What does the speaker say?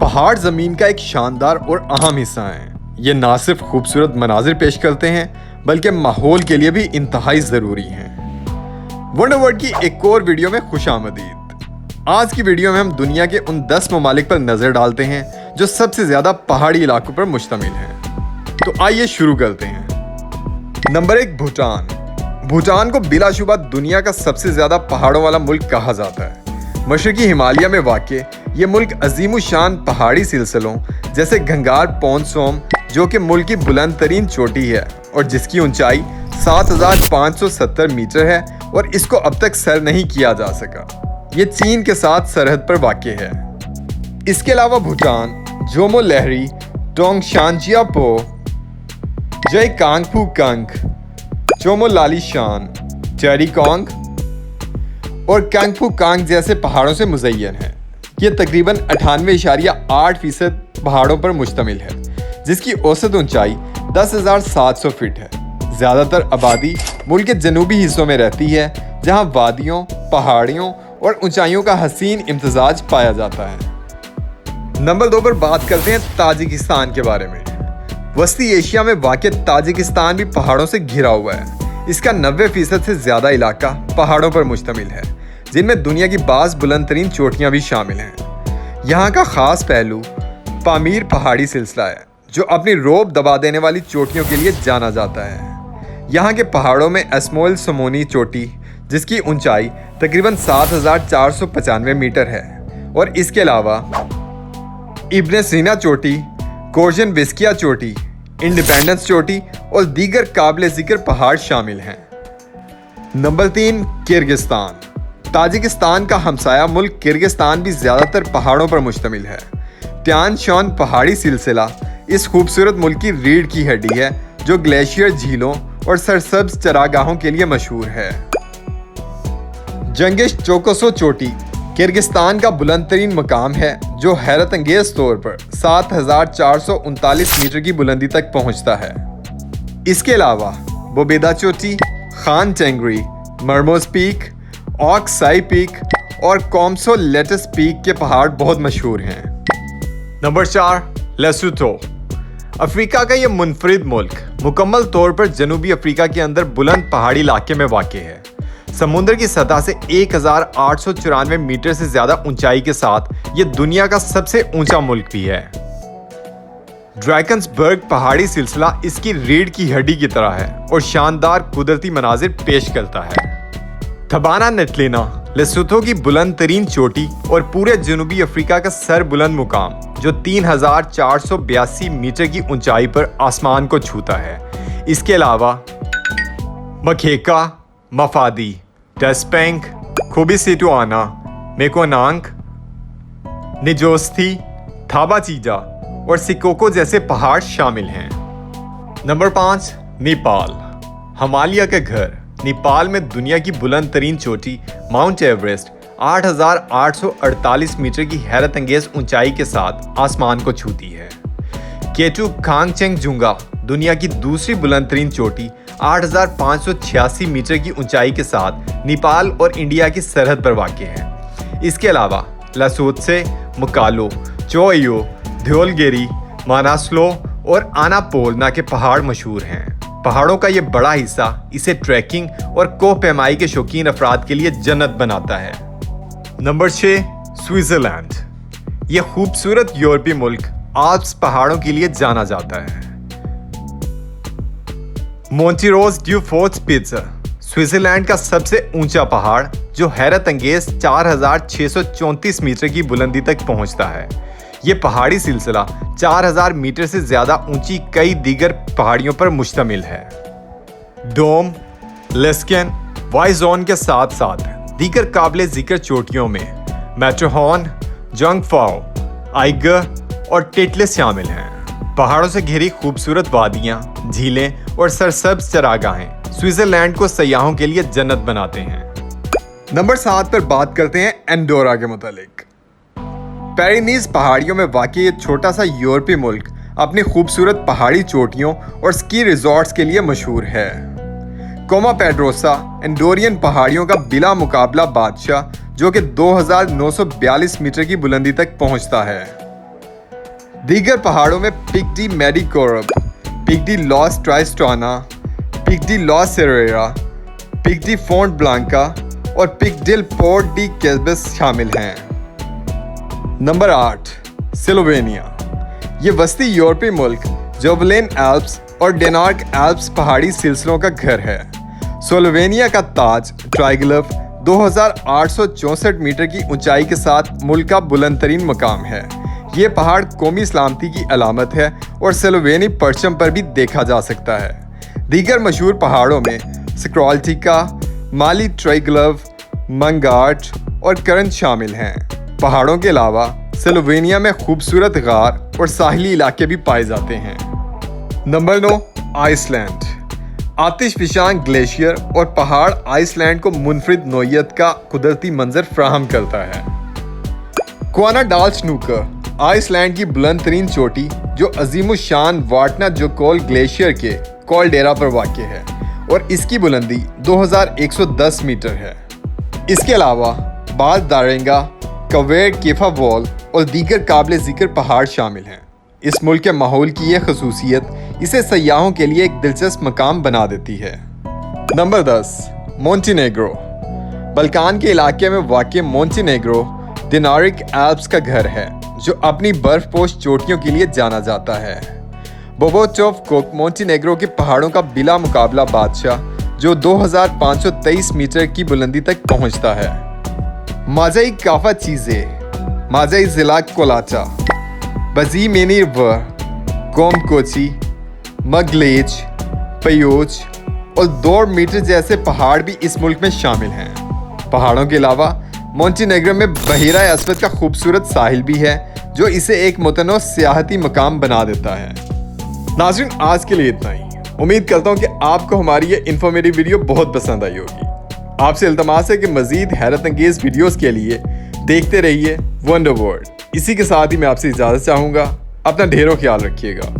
पहाड़ ज़मीन का एक शानदार और अहम हिस्सा हैं। ये ना सिर्फ खूबसूरत मनाजिर पेश करते हैं बल्कि माहौल के लिए भी इंतहाई ज़रूरी हैं। वंडर वर्ल्ड की एक और वीडियो में खुशामदीद। आज की वीडियो में हम दुनिया के उन 10 ममालिक पर नज़र डालते हैं जो सबसे ज़्यादा पहाड़ी इलाकों पर मुश्तमिल हैं। तो आइए शुरू करते हैं। नंबर 1, भूटान। भूटान को बिलाशुबा दुनिया का सबसे ज़्यादा पहाड़ों वाला मुल्क कहा जाता है। मशरकी हिमालय में वाक़ ये मुल्क अजीमुशान पहाड़ी सिलसिलों जैसे घंगार पोनसोम, जो कि मुल्क की बुलंद तरीन चोटी है और जिसकी ऊंचाई 7,570 मीटर है और इसको अब तक सर नहीं किया जा सका। ये चीन के साथ सरहद पर वाक़ है। इसके अलावा भूटान जोमो लहरी, टोंगशानजियापो, जय कांगफू कंग, चोमो लालीशान, टेरिकोंग और कांगफू कांग जैसे पहाड़ों से मुज़य्यन है। ये तकरीबन 98.8% पहाड़ों पर मुश्तमिल है, जिसकी औसत ऊंचाई 10,700 फीट है। ज़्यादातर आबादी मुल्क के जनूबी हिस्सों में रहती है, जहां वादियों, पहाड़ियों और ऊंचाइयों का हसीन इम्तजाज पाया जाता है। नंबर 2 पर बात करते हैं ताजिकिस्तान के बारे में। वस्ती एशिया में वाक़ ताजिकिस्तान भी पहाड़ों से घिरा हुआ है। इसका 90% से ज़्यादा इलाका पहाड़ों पर मुश्तमिल है, जिनमें दुनिया की बाज़ बुलंद तरीन चोटियाँ भी शामिल हैं। यहाँ का ख़ास पहलू पामीर पहाड़ी सिलसिला है, जो अपनी रोब दबा देने वाली चोटियों के लिए जाना जाता है। यहाँ के पहाड़ों में एस्मोइल सोमोनी चोटी, जिसकी ऊंचाई तकरीबन 7,495 मीटर है, और इसके अलावा इब्न सीना चोटी, कोर्जन विस्किया चोटी, इंडिपेंडेंस चोटी और दीगर काबिल ज़िक्र पहाड़ शामिल हैं। Number 3, Kyrgyzstan. ताजिकिस्तान का हमसाया मुल्क किर्गिस्तान भी ज़्यादातर पहाड़ों पर मुश्तमिल है। त्यान शान पहाड़ी सिलसिला इस खूबसूरत मुल्क की रीढ़ की हड्डी है, जो ग्लेशियर झीलों और सरसब्ज चरागाहों के लिए मशहूर है। जंगिश चोकोसो चोटी किर्गिस्तान का बुलंद तरीन मकाम है, जो हैरत अंगेज तौर पर 7,439 मीटर की बुलंदी तक पहुंचता है। इसके अलावा बोबेदा चोटी, खान टेंगरी, मरमोज पीक, ऑक्साई पीक और कॉम्सो लेटस पीक के पहाड़ बहुत मशहूर हैं। Number 4, Lesotho. अफ्रीका का यह मुनफरिद मुल्क मुकम्मल तौर पर जनूबी अफ्रीका के अंदर बुलंद पहाड़ी इलाके में वाक़ है। समुद्र की सतह से 1,894 मीटर से ज़्यादा ऊंचाई के साथ ये दुनिया का सबसे ऊंचा मुल्क भी है। ड्रैकन्सबर्ग पहाड़ी सिलसिला इसकी रीढ़ की हड्डी की तरह है और शानदार कुदरती मनाजिर पेश करता है। थबाना नेटलिना लेसोथो की बुलंद तरीन चोटी और पूरे जनूबी अफ्रीका का सर बुलंद मुकाम, जो 3,482 मीटर की ऊंचाई पर आसमान को छूता है। इसके अलावा मखेका, मफादी, टेस्पेंग, खुबिसिटुआना, मेकोनांग, निजोस्थी, थाबाचीजा और सिकोको जैसे पहाड़ शामिल हैं। नंबर 5, नेपाल। हिमालय के घर नेपाल में दुनिया की बुलंद तरीन चोटी माउंट एवरेस्ट 8,848 मीटर की हैरत अंगेज ऊंचाई के साथ आसमान को छूती है। केटू खांगचेंगजुंगा दुनिया की दूसरी बुलंद तरीन चोटी 8,586 मीटर की ऊंचाई के साथ नेपाल और इंडिया की सरहद पर वाक़ है। इसके अलावा लसोत्से, मुकालो, चोयो, धोलगेरी, मानास्लो और आनापोलना के पहाड़ मशहूर हैं। पहाड़ों का ये बड़ा हिस्सा इसे ट्रैकिंग और कोह पैमाई के शौकीन अफराद के लिए जन्नत बनाता है। Number 6, Switzerland. ये खूबसूरत यूरोपीय मुल्क आल्प्स पहाड़ों के लिए जाना जाता है। मोंटीरोज ड्यू फोर्टस्पिट्ज़र स्विट्ज़रलैंड का सबसे ऊंचा पहाड़, जो हैरत अंगेज 4,634 मीटर की बुलंदी तक पहुंचता है। ये पहाड़ी सिलसिला 4,000 मीटर से ज़्यादा ऊंची कई दीगर पहाड़ियों पर मुश्तमिल है। डोम, लेस्केन, वाइजोन के साथ साथ दीगर काबिल ज़िक्र चोटियों में मैटरहॉर्न, जंगफाओ, आइगर और टिटलिस शामिल हैं। पहाड़ों से घिरी खूबसूरत वादियाँ, झीलें और सरसब्ज चरागाहें स्विट्ज़रलैंड को सयाहों के लिए जन्नत बनाते हैं। नंबर 7 पर बात करते हैं एंडोरा के मुतालिक। पेरिनीज पहाड़ियों में वाक़ ये छोटा सा यूरोपीय मुल्क अपनी खूबसूरत पहाड़ी चोटियों और स्की रिजॉर्ट्स के लिए मशहूर है। कोमा पेड्रोसा एंडोरियन पहाड़ियों का बिला मुकाबला बादशाह, जो कि 2,942 मीटर की बुलंदी तक पहुंचता है। दीगर पहाड़ों में Pic de Medecourbe, Pic de Los Tristaina, Pic de Los Serrera, Pic de Font Blanca और Pic del Port de Cabus शामिल हैं। Number 8, Slovenia. ये वस्ती यूरोपीय मुल्क जोवलेन एल्प्स और डेनार्क एल्प्स पहाड़ी सिलसिलों का घर है। स्लोवेनिया का ताज ट्राइग्लिफ 2864 मीटर की ऊंचाई के साथ मुल्क का बुलंद तरीन मकाम है। ये पहाड़ कौमी सलामती की अलामत है और स्लोवेनी परचम पर भी देखा जा सकता है। दीगर मशहूर पहाड़ों में स्क्रॉल्टिका, माली ट्राइग्लिफ, मंगार्ट और करंज शामिल हैं। पहाड़ों के अलावा स्लोवेनिया में खूबसूरत गार और साहिली इलाके भी पाए जाते हैं। Number 9, Iceland. आतिशफिशान ग्लेशियर और पहाड़ आइसलैंड को मुनफरिद नोयत का कुदरती मंजर फ्राहम करता है। क्वानाडाल्सनूकर आइसलैंड की बुलंद तरीन चोटी जो अजीमुशान वाटना जोकोल ग्लेशियर के कॉलडेरा पर वाक़ है और इसकी बुलंदी 2110 मीटर है। इसके अलावा बाल दारेंगा, कवेर केफा वॉल और दीगर काबिल ज़िक्र पहाड़ शामिल हैं। इस मुल्क के माहौल की यह खसूसियत इसे सयाहों के लिए एक दिलचस्प मकाम बना देती है। Number 10, Montenegro. बल्कान के इलाके में वाक़ मोंटेनेग्रो दिनारिक एल्प्स का घर है जो अपनी बर्फपोश चोटियों के लिए जाना जाता है। बोबोचोव कोक मोंटेनेग्रो के पहाड़ों का बिला मुकाबला बादशाह जो 2523 मीटर की बुलंदी तक पहुंचता है। माजाई काफा चीज़े, माजाई जिला कोलाचा, बजी मेनी व कोमकोची, मगलेच, पयोच और 2 मीटर जैसे पहाड़ भी इस मुल्क में शामिल हैं। पहाड़ों के अलावा मोंटेनेग्रो में बहीरा अस्वद का खूबसूरत साहिल भी है जो इसे एक मुतनों सियाहती मकाम बना देता है। नाज़रीन, आज के लिए इतना ही। उम्मीद करता हूँ कि आपको हमारी ये इन्फॉर्मेटिव वीडियो बहुत पसंद आई होगी। आपसे इल्तमास है कि मज़ीद हैरत अंगेज़ वीडियोज़ के लिए देखते रहिए वंडर वर्ल्ड। इसी के साथ ही मैं आपसे इजाज़त चाहूँगा। अपना ढेरों ख्याल रखिएगा।